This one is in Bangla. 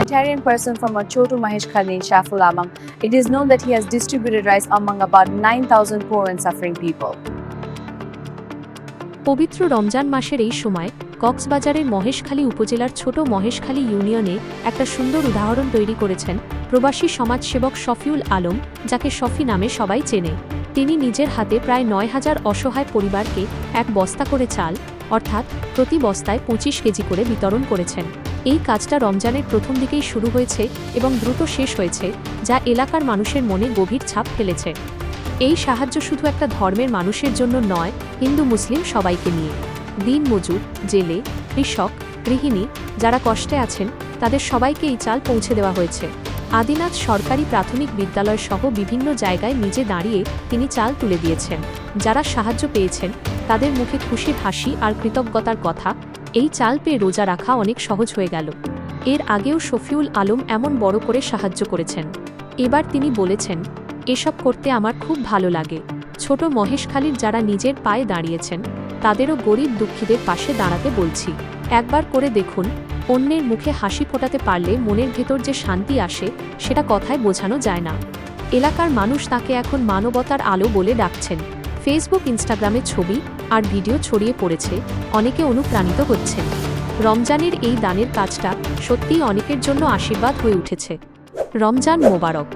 humanitarian person from Chotu Maheshkhali in Shaful Amang, it is known that he has distributed rice among about 9,000 poor and suffering people. পবিত্র রমজান মাসের এই সময় কক্সবাজারের মহেশখালী উপজেলার ছোট মহেশখালী ইউনিয়নে একটা সুন্দর উদাহরণ তৈরি করেছেন প্রবাসী সমাজসেবক শফিউল আলম, যাকে শফি নামে সবাই চেনে। তিনি নিজের হাতে প্রায় 9,000 অসহায় পরিবারকে এক বস্তা করে চাল, অর্থাৎ প্রতি বস্তায় 25 কেজি করে বিতরণ করেছেন। এই কাজটা রমজানের প্রথম দিকেই শুরু হয়েছে এবং দ্রুত শেষ হয়েছে, যা এলাকার মানুষের মনে গভীর ছাপ ফেলেছে। এই সাহায্য শুধু একটা ধর্মের মানুষের জন্য নয়, হিন্দু মুসলিম সবাইকে নিয়ে। দিনমজুর, জেলে, কৃষক, গৃহিণী যারা কষ্টে আছেন তাদের সবাইকে এই চাল পৌঁছে দেওয়া হয়েছে। আদিনাথ সরকারি প্রাথমিক বিদ্যালয় সহ বিভিন্ন জায়গায় নিজে দাঁড়িয়ে তিনি চাল তুলে দিয়েছেন। যারা সাহায্য পেয়েছেন তাদের মুখে খুশির হাসি আর কৃতজ্ঞতার কথা। এই চাল পেয়ে রোজা রাখা অনেক সহজ হয়ে গেল। এর আগেও শফিউল আলম এমন বড় করে সাহায্য করেছেন। এবার তিনি বলেছেন, এসব করতে আমার খুব ভালো লাগে। ছোট মহেশখালীর যারা নিজের পায়ে দাঁড়িয়েছেন তাদেরও গরিব দুঃখীদের পাশে দাঁড়াতে বলছি। একবার করে দেখুন, অন্যের মুখে হাসি ফোটাতে পারলে মনের ভেতর যে শান্তি আসে সেটা কথায় বোঝানো যায় না। এলাকার মানুষ তাকে এখন মানবতার আলো বলে ডাকছেন। ফেসবুক, ইনস্টাগ্রামে ছবি আর ভিডিও ছড়িয়ে পড়েছে, অনেকে অনুপ্রাণিত হচ্ছেন। রমজানের এই দানের কাজটা সত্যিই অনেকের জন্য আশীর্বাদ হয়ে উঠেছে। রমজান মোবারক।